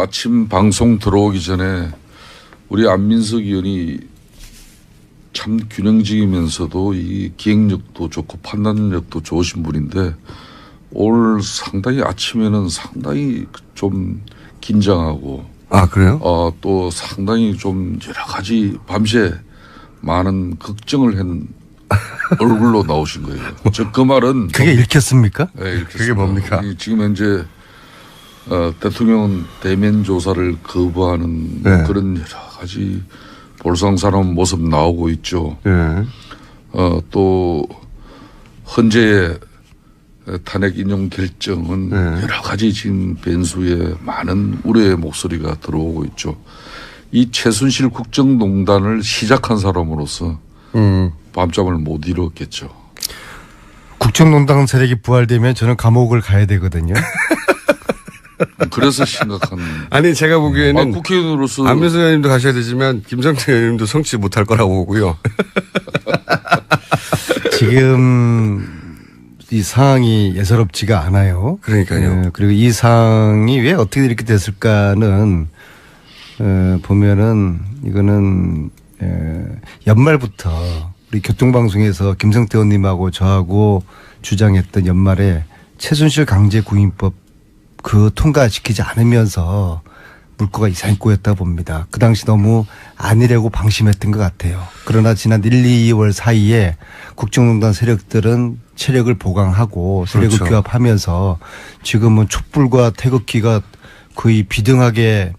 아침 방송 들어오기 전에 우리 안민석 의원이 참 균형적이면서도 이 기획력도 좋고 판단력도 좋으신 분인데 오늘 상당히 아침에는 상당히 좀 긴장하고 아 그래요? 또 상당히 좀 여러 가지 밤새 많은 걱정을 한 얼굴로 나오신 거예요. 즉 그 말은 그게 읽혔습니까? 네, 읽혔습니다. 그게 뭡니까? 지금 현재 대통령은 대면 조사를 거부하는 네. 그런 여러 가지 볼상사나운 모습 나오고 있죠. 네. 또 헌재의 탄핵 인용 결정은 네. 여러 가지 지금 변수에 많은 우려의 목소리가 들어오고 있죠. 이 최순실 국정농단을 시작한 사람으로서 밤잠을 못 이뤘겠죠. 국정농단 세력이 부활되면 저는 감옥을 가야 되거든요. 그래서 심각한. 아니 제가 보기에는 국회의원으로서 안민석 의원님도 가셔야 되지만 김성태 의원님도 성취 못할 거라고 보고요. 지금 이 상황이 예사롭지가 않아요. 그러니까요. 그리고 이 상황이 왜 어떻게 이렇게 됐을까는 보면은 이거는 연말부터 우리 교통방송에서 김성태 의원님하고 저하고 주장했던 연말에 최순실 강제구인법 그 통과시키지 않으면서 물꼬가 이상히 꼬였다 봅니다. 그 당시 너무 안일하고 방심했던 것 같아요. 그러나 지난 1, 2월 사이에 국정농단 세력들은 체력을 보강하고 세력을 그렇죠. 규합하면서 지금은 촛불과 태극기가 거의 비등하게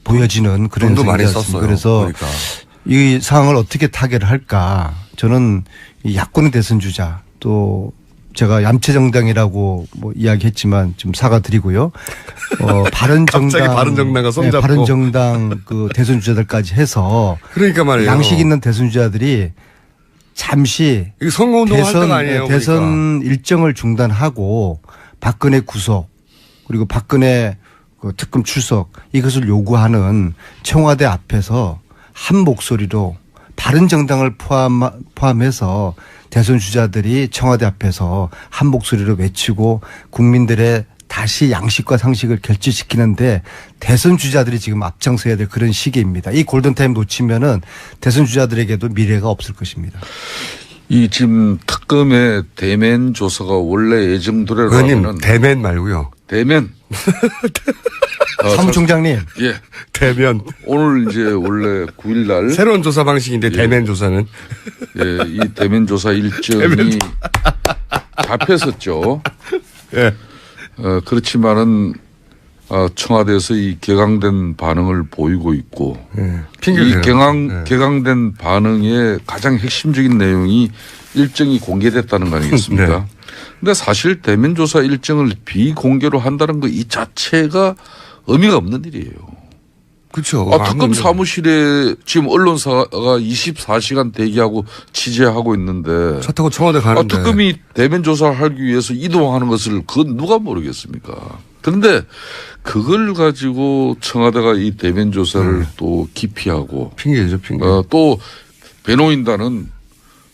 보여지는 그런 돈도 많이 상황이었습니다. 썼어요. 그래서 그러니까. 이 상황을 어떻게 타개를 할까? 저는 이 야권의 대선 주자 또 제가 얌체정당이라고 뭐 이야기했지만 좀 사과드리고요. 바른정당, 갑자기 바른정당과 손잡고. 네, 바른정당 그 대선 주자들까지 해서 그러니까 말이에요. 양식 있는 대선 주자들이 잠시 이거 선거운동 할 때가 아니에요. 대선 그러니까. 일정을 중단하고 박근혜 구속 그리고 박근혜 그 특검 출석 이것을 요구하는 청와대 앞에서 한 목소리로 바른정당을 포함해서 대선 주자들이 청와대 앞에서 한 목소리로 외치고 국민들의 다시 양식과 상식을 결집시키는데 대선 주자들이 지금 앞장서야 될 그런 시기입니다. 이 골든타임 놓치면은 대선 주자들에게도 미래가 없을 것입니다. 이 지금 특검의 대면 조사가 원래 예정대로라면 의원님 대면 말고요. 대면 사무총장님. 예. 대면. 오늘 이제 원래 9일 날 새로운 조사 방식인데 대면 조사는. 예, 이 대면 조사 일정이 잡혔었죠. 예. 그렇지만은 청와대에서 이 격앙된 반응을 보이고 있고 예. 이 격앙된 반응의 가장 핵심적인 내용이 일정이 공개됐다는 거 아니겠습니까? 네. 근데 사실 대면 조사 일정을 비공개로 한다는 거 이 자체가 의미가 없는 일이에요. 그렇죠. 특검 사무실에 지금 언론사가 24시간 대기하고 취재하고 있는데 차 타고 청와대 가는데. 특검이 대면 조사를 하기 위해서 이동하는 것을 그건 누가 모르겠습니까? 그런데 그걸 가지고 청와대가 이 대면 조사를 또 기피하고 핑계죠, 핑계. 또 변호인단은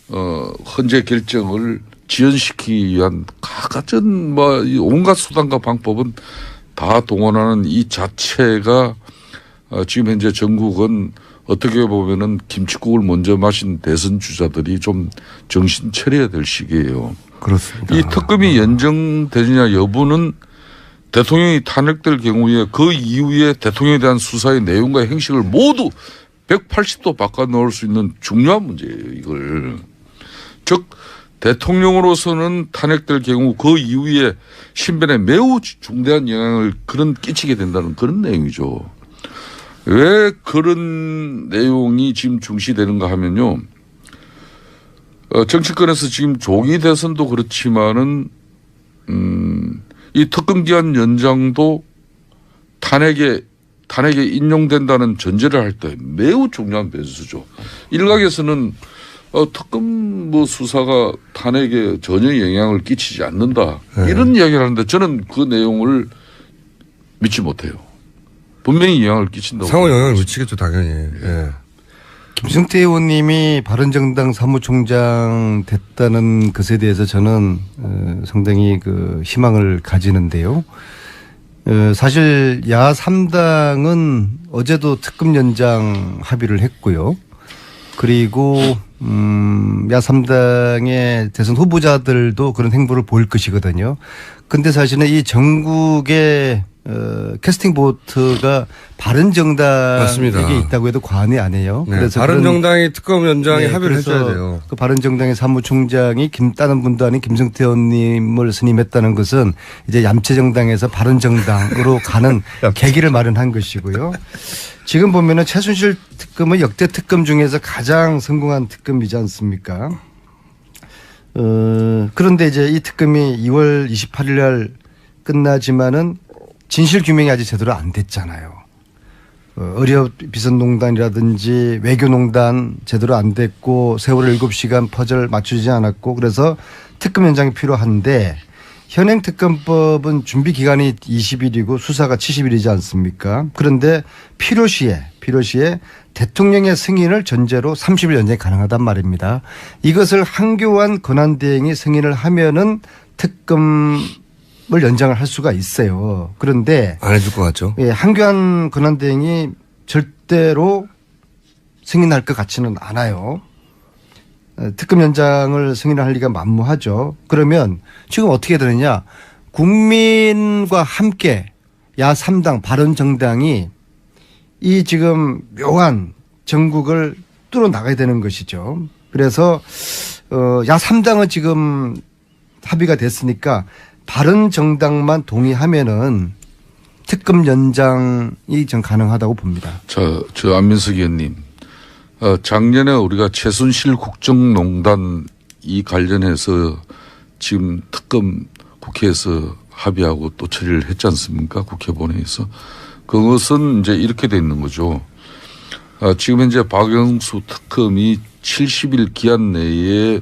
헌재 결정을 지연시키기 위한 갖가진 온갖 수단과 방법은 다 동원하는 이 자체가 지금 현재 전국은 어떻게 보면은 김칫국을 먼저 마신 대선 주자들이 좀 정신 차려야 될 시기예요. 그렇습니다. 이 특검이 연정되느냐 여부는 대통령이 탄핵될 경우에 그 이후에 대통령에 대한 수사의 내용과 행식을 모두 180도 바꿔 넣을 수 있는 중요한 문제예요, 이걸. 즉, 대통령으로서는 탄핵될 경우 그 이후에 신변에 매우 중대한 영향을 끼치게 된다는 그런 내용이죠. 왜 그런 내용이 지금 중시되는가 하면요. 정치권에서 지금 조기 대선도 그렇지만은, 이 특검기한 연장도 탄핵에 인용된다는 전제를 할 때 매우 중요한 변수죠. 일각에서는 특검 수사가 탄핵에 전혀 영향을 끼치지 않는다. 네. 이런 이야기를 하는데 저는 그 내용을 믿지 못해요. 분명히 영향을 끼친다고. 상호 영향을 미치겠죠, 당연히. 예. 김성태 의원님이 바른정당 사무총장 됐다는 것에 대해서 저는 상당히 희망을 가지는데요. 사실 야 3당은 어제도 특검 연장 합의를 했고요. 그리고 야 3당의 대선 후보자들도 그런 행보를 보일 것이거든요. 근데 사실은 이 전국의 캐스팅 보트가 바른정당에게 맞습니다. 있다고 해도 과언이 아니에요. 네, 그래서 바른정당이 특검 연장에 네, 합의를 그래서 해줘야 돼요. 그 바른정당의 사무총장이 다른 분도 아닌 김성태 의원님을 선임했다는 것은 이제 얌체정당에서 바른정당으로 가는 계기를 마련한 것이고요. 지금 보면은 최순실 특검은 역대 특검 중에서 가장 성공한 특검이지 않습니까? 그런데 이제 이 특검이 2월 28일 날 끝나지만은 진실 규명이 아직 제대로 안 됐잖아요. 의료 비선농단이라든지 외교농단 제대로 안 됐고 세월호 7시간 퍼즐 맞추지 않았고 그래서 특검 연장이 필요한데 현행 특검법은 준비 기간이 20일이고 수사가 70일이지 않습니까? 그런데 필요시에 대통령의 승인을 전제로 30일 연장이 가능하단 말입니다. 이것을 한교안 권한대행이 승인을 하면은 특검을 연장을 할 수가 있어요. 그런데 안 해줄 것 같죠? 예, 한교안 권한대행이 절대로 승인할 것 같지는 않아요. 특검 연장을 승인할 리가 만무하죠. 그러면 지금 어떻게 되느냐. 국민과 함께 야 3당 바른정당이 이 지금 묘한 전국을 뚫어 나가야 되는 것이죠. 그래서 야 3당은 지금 합의가 됐으니까 바른정당만 동의하면은 특검 연장이 전 가능하다고 봅니다. 저 안민석 의원님, 작년에 우리가 최순실 국정농단 이 관련해서 지금 특검 국회에서 합의하고 또 처리를 했지 않습니까? 국회 본회의에서. 그것은 이제 이렇게 돼 있는 거죠. 지금 현재 박영수 특검이 70일 기한 내에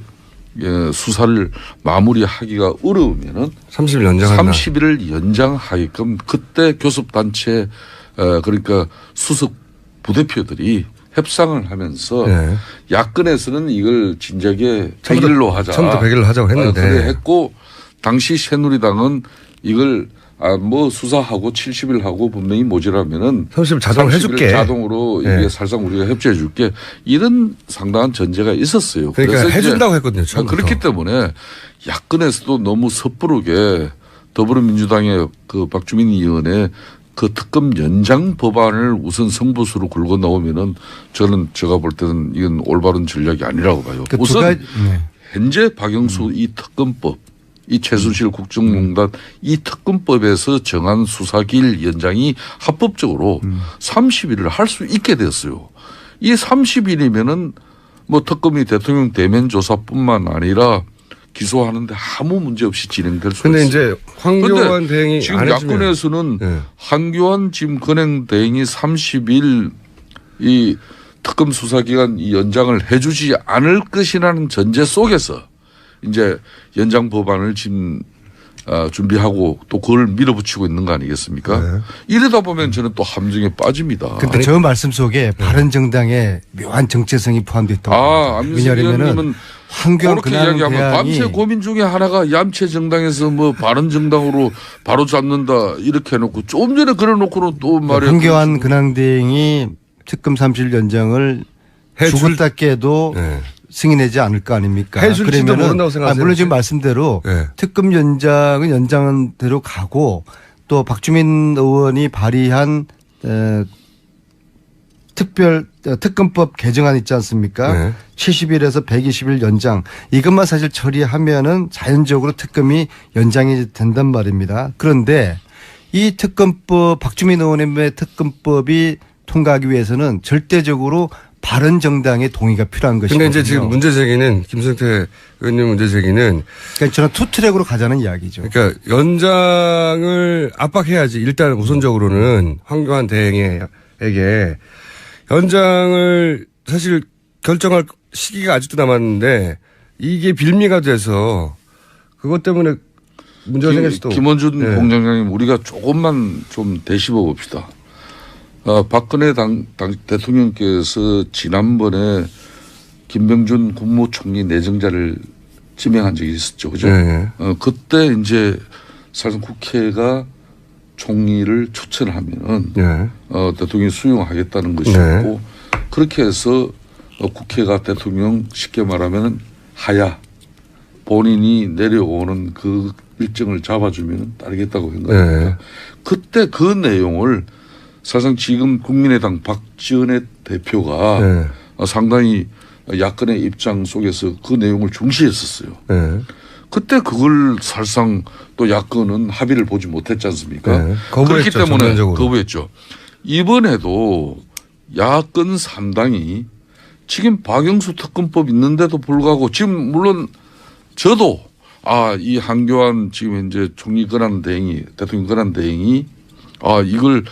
수사를 마무리하기가 어려우면은 30일 연장한다. 30일을 연장하게끔 그때 교섭단체 그러니까 수석 부대표들이 협상을 하면서 네. 야권에서는 이걸 진작에 100일로 하자. 처음부터 100일로 하자고 했는데. 그래 했고 당시 새누리당은 이걸 뭐 수사하고 70일 하고 분명히 모자라면은 30일 자동으로 30일 해줄게. 자동으로 네. 이게 살상 우리가 협조해 줄게 이런 상당한 전제가 있었어요. 그러니까 그래서 해준다고 했거든요. 처음부터. 그렇기 때문에 야권에서도 너무 섣부르게 더불어민주당의 그 박주민 의원의 그 특검 연장 법안을 우선 승부수로 굴고 나오면은 저는 제가 볼 때는 이건 올바른 전략이 아니라고 봐요. 그 우선 현재 박영수 이 특검법 이 최순실 국정농단 이 특검법에서 정한 수사기일 연장이 합법적으로 30일을 할 수 있게 됐어요. 이 30일이면은 뭐 특검이 대통령 대면 조사뿐만 아니라 기소하는데 아무 문제 없이 진행될 수가 근데 있어요. 이제 황교안 대행이 지금 안 해주면. 야권에서는 네. 한교안 지금 건행 대행이 30일 이 특검 수사 기간 이 연장을 해주지 않을 것이라는 전제 속에서 이제 연장 법안을 지금 준비하고 또 그걸 밀어붙이고 있는 거 아니겠습니까? 네. 이러다 보면 저는 또 함정에 빠집니다. 근데 저 말씀 속에 바른정당의 묘한 정체성이 포함되어 있다고 봅니다. 안민석 왜냐하면 의원님은 황교안 그렇게 근황 이야기하면 밤새 대항이 고민 중에 하나가 얌체 정당에서 뭐 바른 정당으로 바로 잡는다 이렇게 해놓고 좀 전에 그래놓고는 또 말이야. 황교안 근황대행이 특검 30일 연장을 죽었다 깨도 네. 승인하지 않을 거 아닙니까? 해줄지도 모른다고 생각하세요? 물론 지금 말씀대로 네. 특검 연장은 연장한 대로 가고 또 박주민 의원이 발의한 특검법 개정안 있지 않습니까? 네. 70일에서 120일 연장 이것만 사실 처리하면은 자연적으로 특검이 연장이 된단 말입니다. 그런데 이 특검법 박주민 의원의 특검법이 통과하기 위해서는 절대적으로 바른정당의 동의가 필요한 것이거든요. 근데 이제 지금 문제 제기는 김성태 의원님 문제 제기는 그러니까 저는 투트랙으로 가자는 이야기죠. 그러니까 연장을 압박해야지 일단 우선적으로는 황교안 대행에게 연장을 사실 결정할 시기가 아직도 남았는데 이게 빌미가 돼서 그것 때문에 문제가 생길 수도. 김원준 네. 공장장님 우리가 조금만 좀 되씹어 봅시다. 박근혜 대통령께서 지난번에 김병준 국무총리 내정자를 지명한 적이 있었죠. 그죠? 네. 그때 이제 사실상 국회가 총리를 추천하면은 네. 대통령이 수용하겠다는 것이고 그렇게 해서 국회가 대통령 쉽게 말하면 하야 본인이 내려오는 그 일정을 잡아주면 따르겠다고 한 겁니다. 네. 그때 그 내용을 사실상 지금 국민의당 박지원의 대표가 네. 상당히 야권의 입장 속에서 그 내용을 중시했었어요. 네. 그때 그걸 사실상 또 야권은 합의를 보지 못했지 않습니까? 네. 그렇기 거부했죠, 때문에 전면적으로. 거부했죠. 이번에도 야권 3당이 지금 박영수 특검법 있는데도 불구하고 지금 물론 저도 이 한교안 지금 현재 총리 권한 대행이 대통령 권한 대행이 이걸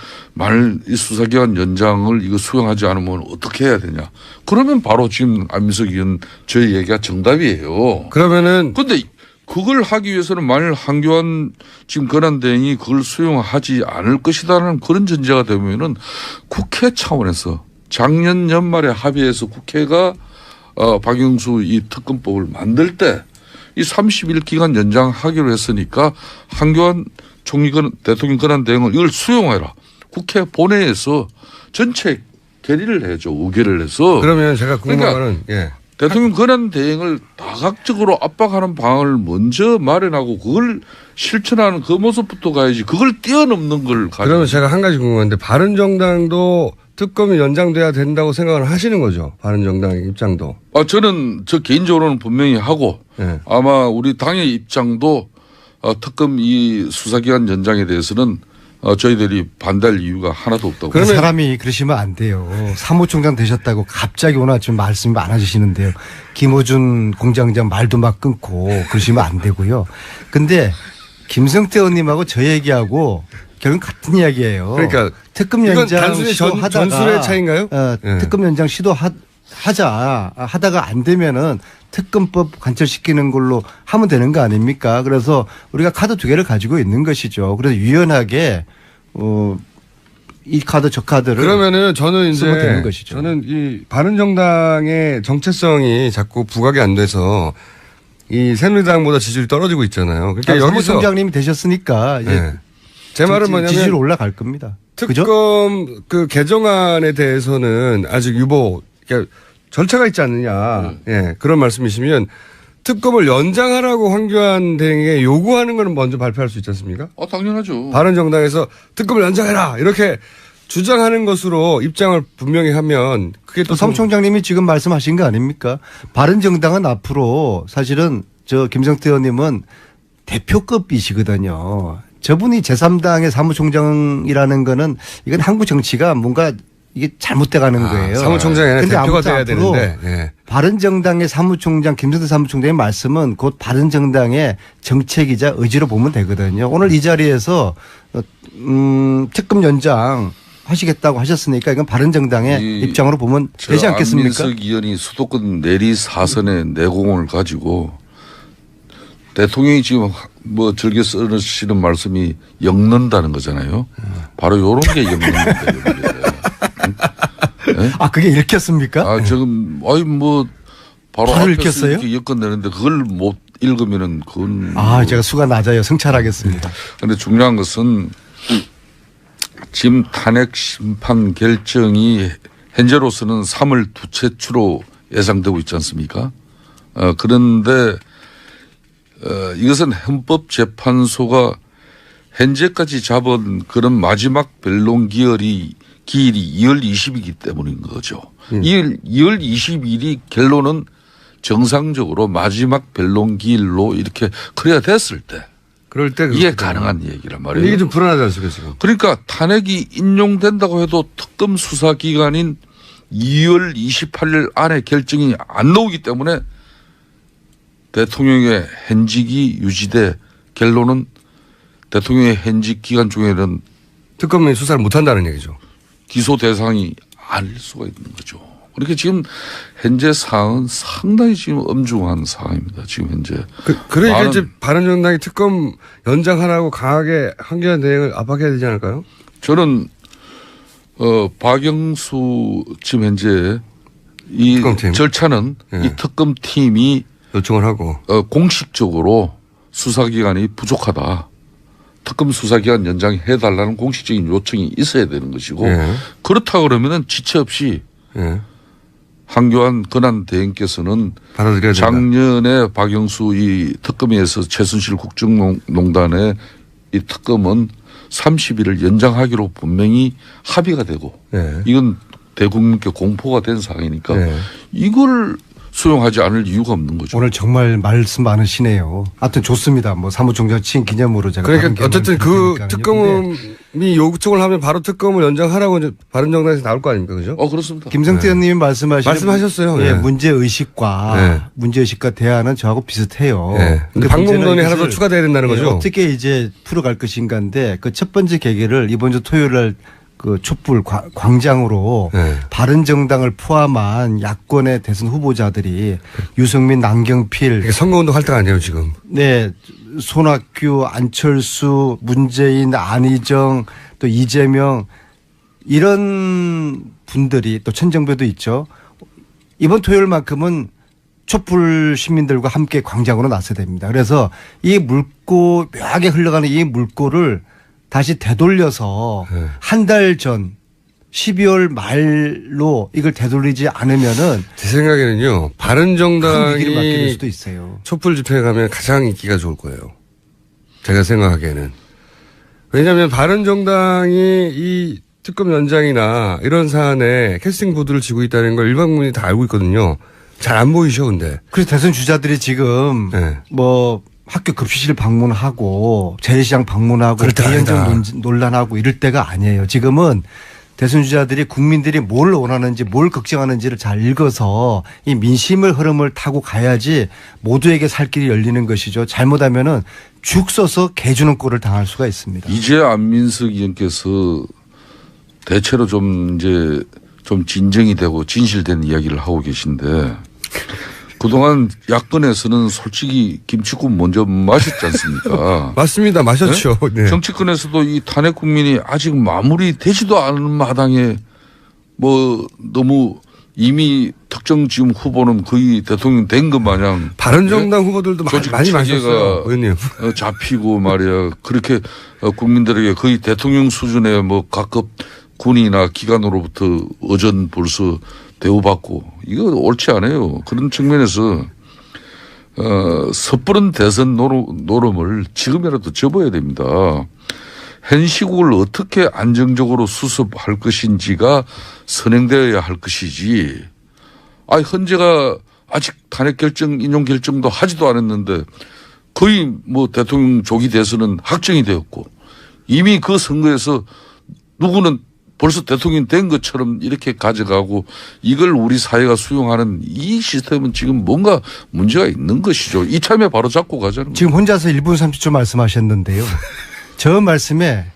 이 수사기관 연장을 이거 수용하지 않으면 어떻게 해야 되냐. 그러면 바로 지금 안민석 의원 저희 얘기가 정답이에요. 그러면은 그런데 그걸 하기 위해서는 만일 한교안 지금 권한 대행이 그걸 수용하지 않을 것이다라는 그런 전제가 되면은 국회 차원에서 작년 연말에 합의해서 국회가 박영수 이 특검법을 만들 때 이 30일 기간 연장하기로 했으니까 한교안 대통령 권한 대행은 이걸 수용해라. 국회 본회의에서 전체 결의를 해줘. 의결을 해서. 그러면 제가 궁금한 그러니까 거는 예. 대통령 권한 대행을 다각적으로 압박하는 방안을 먼저 마련하고 그걸 실천하는 그 모습부터 가야지. 그걸 뛰어넘는 걸 가지고. 그러면 제가 한 가지 궁금한데 바른정당도 특검이 연장돼야 된다고 생각을 하시는 거죠? 바른정당의 입장도. 저는 저 개인적으로는 분명히 하고 네. 아마 우리 당의 입장도 특검 이 수사기관 연장에 대해서는 저희들이 반대할 이유가 하나도 없다고. 그 사람이 그러시면 안 돼요. 사무총장 되셨다고 갑자기 오늘 아침 말씀이 많아지시는데요. 김어준 공장장 말도 막 끊고 그러시면 안 되고요. 근데 김성태 의원님하고 저 얘기하고 결국 같은 이야기예요. 그러니까 특검 이건 연장 단순히 시도하다가 전술의 차이인가요? 네. 특검 연장 하다가 안 되면은 특검법 관철시키는 걸로 하면 되는 거 아닙니까? 그래서 우리가 카드 두 개를 가지고 있는 것이죠. 그래서 유연하게 이 카드 저 카드를 그러면은 저는 쓰면 이제 되는 것이죠. 저는 이 바른정당의 정체성이 자꾸 부각이 안 돼서 이 새누리당보다 지지율이 떨어지고 있잖아요. 그러니까 여기서 사무총장님이 되셨으니까 이제 네. 제 말은 뭐냐면 지지율 올라갈 겁니다. 그죠? 특검 그 개정안에 대해서는 아직 그러니까 절차가 있지 않느냐. 예, 그런 말씀이시면 특검을 연장하라고 황교안 대행에게 요구하는 거는 먼저 발표할 수 있지 않습니까? 당연하죠. 바른정당에서 특검을 연장해라 이렇게 주장하는 것으로 입장을 분명히 하면 그게 또 사무총장님이 지금 말씀하신 거 아닙니까? 바른정당은 앞으로 사실은 저 김성태 의원님은 대표급이시거든요. 저분이 제3당의 사무총장이라는 거는 이건 한국 정치가 뭔가 이게 잘못돼 가는 거예요. 사무총장이 아니라 근데 대표가 아무튼 돼야 앞으로 되는데. 예. 바른정당의 사무총장 김성태 사무총장의 말씀은 곧 바른정당의 정책이자 의지로 보면 되거든요. 오늘 이 자리에서 특검 연장 하시겠다고 하셨으니까 이건 바른정당의 입장으로 보면 되지 않겠습니까? 안민석 의원이 수도권 내리 4선의 내공을 가지고 대통령이 지금 뭐 즐겨 쓰시는 말씀이 엮는다는 거잖아요. 바로 이런 게 엮는 거예요. 네? 그게 읽혔습니까? 지금 바로 바로 앞에서 읽혔어요? 이렇게 엮어내는데 그걸 못 읽으면은 그건 제가 수가 낮아요. 성찰하겠습니다. 그런데 중요한 것은 지금 탄핵 심판 결정이 현재로서는 3월 두째 주로 예상되고 있지 않습니까? 그런데 이것은 헌법재판소가 현재까지 잡은 그런 마지막 변론 기일이 2월 20일이기 때문인 거죠. 2월 20일이 결론은 정상적으로 마지막 변론 기일로 이렇게 그래야 됐을 때 그럴 때 이게 가능한 얘기란 말이에요. 이게 좀 불안하지 않습니까 지금? 그러니까 탄핵이 인용된다고 해도 특검 수사기관인 2월 28일 안에 결정이 안 나오기 때문에 대통령의 현직이 유지돼 결론은 대통령의 현직 기간 중에는 특검이 수사를 못한다는 얘기죠. 기소 대상이 아닐 수가 있는 거죠. 그렇게 지금 현재 상황은 상당히 지금 엄중한 상황입니다. 지금 현재. 그러니까 이제 바른정당이 특검 연장하라고 강하게 황교안 대행을 압박해야 되지 않을까요? 저는 박영수 지금 현재 이 특검팀. 절차는 이 특검팀이 요청을 하고 공식적으로 수사기관이 부족하다. 특검 수사기간 연장해달라는 공식적인 요청이 있어야 되는 것이고 예. 그렇다 그러면은 지체 없이 예. 황교안 권한대행께서는 받아들여야 된다. 작년에 박영수 이 특검에서 최순실 국정농단의 이 특검은 30일을 연장하기로 분명히 합의가 되고 예. 이건 대국민께 공포가 된 사항이니까 예. 이걸 수용하지 않을 이유가 없는 거죠. 오늘 정말 말씀 많으시네요. 하여튼 좋습니다. 뭐 사무총장 취임 기념으로 제가. 그러니까 어쨌든 그 특검이 요청을 하면 바로 특검을 연장하라고 이제 바른정당에서 나올 거 아닙니까, 그죠? 그렇습니다. 김성태 의원님이 말씀하셨어요. 예. 문제의식과 대안은 저하고 비슷해요. 예. 근데 방법론이 하나 더 추가돼야 된다는 거죠. 어떻게 이제 풀어갈 것인가인데 그 첫 번째 계기를 이번 주 토요일 날 그 촛불 광장으로 네. 바른정당을 포함한 야권의 대선 후보자들이 유승민, 남경필, 이게 선거운동 할 때가 아니에요, 지금. 네, 손학규, 안철수, 문재인, 안희정, 또 이재명 이런 분들이 또 천정배도 있죠. 이번 토요일만큼은 촛불 시민들과 함께 광장으로 나서야 됩니다. 그래서 이 물고 묘하게 흘러가는 이 물꼬를 다시 되돌려서 네. 한 달 전 12월 말로 이걸 되돌리지 않으면은 제 생각에는요, 큰 위기를 맞게 될 바른정당이 수도 있어요. 촛불 집회에 가면 가장 인기가 좋을 거예요. 제가 생각하기에는. 왜냐하면 바른정당이 이 특검 연장이나 이런 사안에 캐스팅 보드를 쥐고 있다는 걸 일반 국민이 다 알고 있거든요. 잘 안 보이셔, 근데. 그래서 대선 주자들이 지금 네. 뭐 학교 급식실 방문하고 재래시장 방문하고 그럴 때가 대연정 아니다. 논란하고 이럴 때가 아니에요. 지금은 대선 주자들이 국민들이 뭘 원하는지 뭘 걱정하는지를 잘 읽어서 이 민심의 흐름을 타고 가야지 모두에게 살 길이 열리는 것이죠. 잘못하면은 죽 써서 개 주는 꼴을 당할 수가 있습니다. 이제 안민석 의원께서 대체로 좀 이제 좀 진정이 되고 진실된 이야기를 하고 계신데 그동안 야권에서는 솔직히 김치국 먼저 마셨지 않습니까? 맞습니다. 마셨죠. 네. 정치권에서도 이 탄핵 국민이 아직 마무리되지도 않은 마당에 뭐 너무 이미 특정 지금 후보는 거의 대통령 된 것 마냥 바른정당 후보들도 조직 많이 마셨어요. 체계가 의원님. 잡히고 말이야. 그렇게 국민들에게 거의 대통령 수준의 뭐 각급 군이나 기관으로부터 어전 벌써 대우받고 이거 옳지 않아요. 그런 측면에서 섣부른 대선 노름을 지금이라도 접어야 됩니다. 현 시국을 어떻게 안정적으로 수습할 것인지가 선행되어야 할 것이지. 헌재가 아직 탄핵 결정, 인용 결정도 하지도 않았는데 거의 뭐 대통령 조기 대선은 확정이 되었고 이미 그 선거에서 누구는 벌써 대통령 된 것처럼 이렇게 가져가고 이걸 우리 사회가 수용하는 이 시스템은 지금 뭔가 문제가 있는 것이죠. 이참에 바로 잡고 가자는 거죠. 지금 혼자서 1분 30초 말씀하셨는데요. 저 말씀에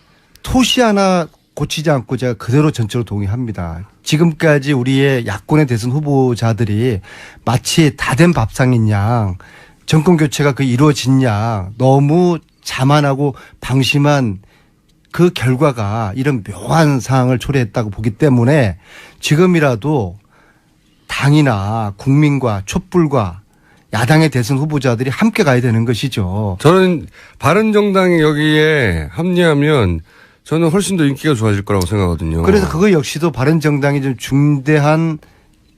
토시 하나 고치지 않고 제가 그대로 전적으로 동의합니다. 지금까지 우리의 야권의 대선 후보자들이 마치 다 된 밥상인 양 정권 교체가 그 이루어진 양 너무 자만하고 방심한 그 결과가 이런 묘한 상황을 초래했다고 보기 때문에 지금이라도 당이나 국민과 촛불과 야당의 대선 후보자들이 함께 가야 되는 것이죠. 저는 바른정당이 여기에 합류하면 저는 훨씬 더 인기가 좋아질 거라고 생각하거든요. 그래서 그거 역시도 바른정당이 좀 중대한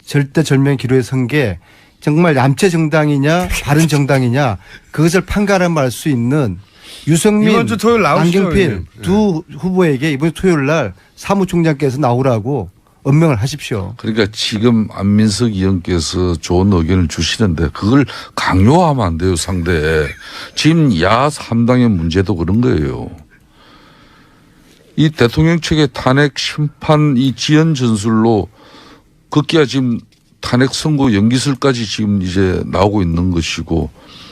절대절명 기로에 선 게 정말 얌체 정당이냐 바른정당이냐 그것을 판가름할 수 있는 유승민, 이번 주 토요일 나오시죠, 남경필 의원님. 두 후보에게 이번 주 토요일 날 사무총장께서 나오라고 언명을 하십시오. 그러니까 지금 안민석 의원께서 좋은 의견을 주시는데 그걸 강요하면 안 돼요, 상대에. 지금 야 3당의 문제도 그런 거예요. 이 대통령 측의 탄핵 심판 이 지연 전술로 급기야 지금 탄핵 선고 연기설까지 지금 이제 나오고 있는 것이고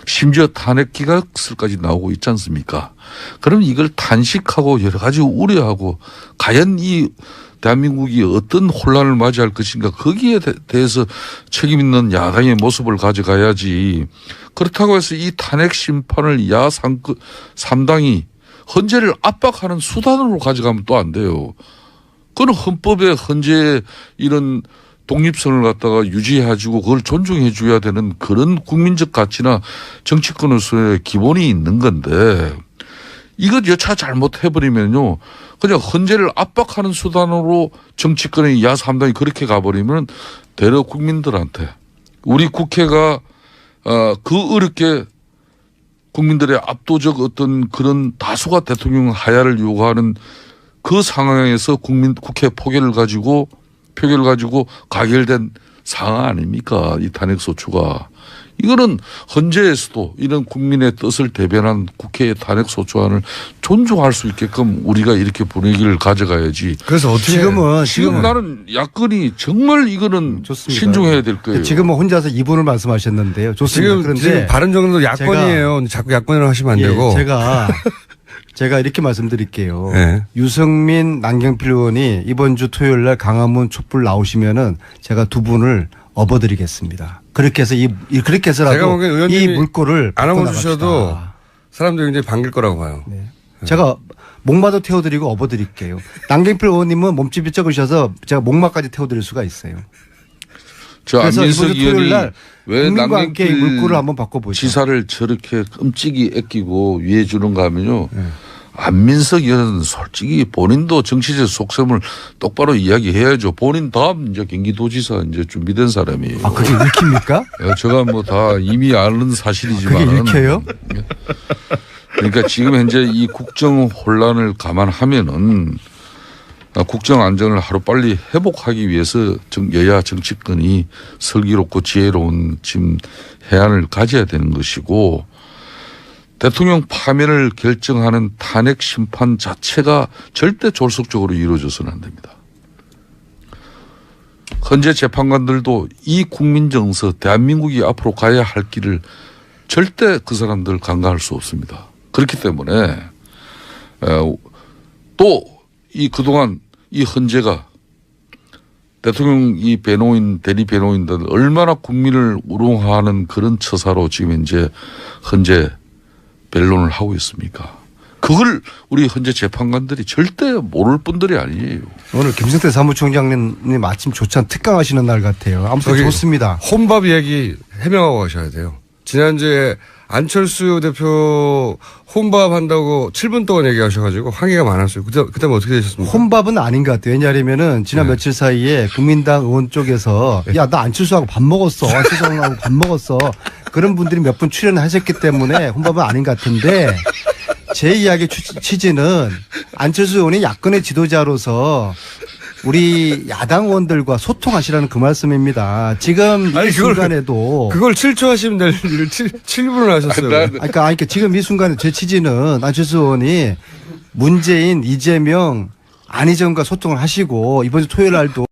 심지어 탄핵 기각설까지 나오고 있지 않습니까? 그럼 이걸 단식하고 여러 가지 우려하고 과연 이 대한민국이 어떤 혼란을 맞이할 것인가 거기에 대해서 책임 있는 야당의 모습을 가져가야지. 그렇다고 해서 이 탄핵 심판을 야 3당이 헌재를 압박하는 수단으로 가져가면 또 안 돼요. 그건 헌법에 헌재의 이런 독립성을 갖다가 유지해주고 그걸 존중해 줘야 되는 그런 국민적 가치나 정치권으로서의 기본이 있는 건데 이거 여차 잘못해버리면요. 그냥 헌재를 압박하는 수단으로 정치권의 야3당이 그렇게 가버리면 대러 국민들한테 우리 국회가 그 어렵게 국민들의 압도적 어떤 그런 다수가 대통령 하야를 요구하는 그 상황에서 국회 표결을 가지고 가결된 상황 아닙니까? 이 탄핵소추가. 이거는 헌재에서도 이런 국민의 뜻을 대변한 국회의 탄핵소추안을 존중할 수 있게끔 우리가 이렇게 분위기를 가져가야지. 그래서 어떻게 지금 나는 야권이 정말 이거는 좋습니다. 신중해야 될 거예요. 지금은 혼자서 이분을 말씀하셨는데요. 좋습니다. 지금 그런데 바른정당도 야권이에요. 자꾸 야권이라고 하시면 안 되고. 제가 이렇게 말씀드릴게요. 네. 유승민, 남경필 의원이 이번 주 토요일 날 강화문 촛불 나오시면은 제가 두 분을 업어드리겠습니다. 그렇게 해서 그렇게 제가 해서라도 보기엔 이 의원님이 물꼬를 안 바꿔 업어주셔도 나갑시다. 사람들이 굉장히 반길 거라고 봐요. 네. 제가 목마도 태워드리고 업어드릴게요. 남경필 의원님은 몸집이 적으셔서 제가 목마까지 태워드릴 수가 있어요. 저 그래서 안민석 이번 주 토요일 의원이 날 왜 국민과 함께 이 남경필 물꼬를 한번 바꿔보죠. 지사를 저렇게 끔찍이 아끼고 위해 주는가 하면요. 안민석 의원은 솔직히 본인도 정치적 속셈을 똑바로 이야기해야죠. 본인 다음 이제 경기도지사 이제 준비된 사람이에요. 아, 그게 읽힙니까? 제가 뭐 다 이미 아는 사실이지만. 그게 읽혀요? 그러니까 지금 현재 이 국정 혼란을 감안하면은 국정 안정을 하루빨리 회복하기 위해서 여야 정치권이 슬기롭고 지혜로운 지금 해안을 가져야 되는 것이고 대통령 파면을 결정하는 탄핵 심판 자체가 절대 졸속적으로 이루어져서는 안 됩니다. 헌재 재판관들도 이 국민 정서 대한민국이 앞으로 가야 할 길을 절대 그 사람들 간과할 수 없습니다. 그렇기 때문에 또 이 그동안 이 헌재가 대통령 이 배노인 대리 배노인들 얼마나 국민을 우롱하는 그런 처사로 지금 현재 헌재 변론을 하고 있습니까? 그걸 우리 헌재 재판관들이 절대 모를 분들이 아니에요. 오늘 김성태 사무총장님 아침 조찬 특강하시는 날 같아요. 아무튼 좋습니다. 혼밥 이야기 해명하고 가셔야 돼요. 지난주에 안철수 대표 혼밥 한다고 7분 동안 얘기하셔가지고 항의가 많았어요. 그때 어떻게 되셨습니까? 혼밥은 아닌 것 같아요. 왜냐하면은 지난 며칠 사이에 국민당 의원 쪽에서 야, 나 안철수하고 밥 먹었어. 안철수하고 밥 먹었어. 그런 분들이 몇 분 출연하셨기 때문에 혼밥은 아닌 것 같은데 제 이야기 취지는 안철수 의원이 야권의 지도자로서 우리 야당 의원들과 소통하시라는 그 말씀입니다. 지금 이 순간에도 그걸 7초 하시면 될 일을 7분을 하셨어요. 그러니까 지금 이 순간에 제 취지는 안철수 의원이 문재인, 이재명, 안희정과 소통을 하시고 이번 주 토요일 날도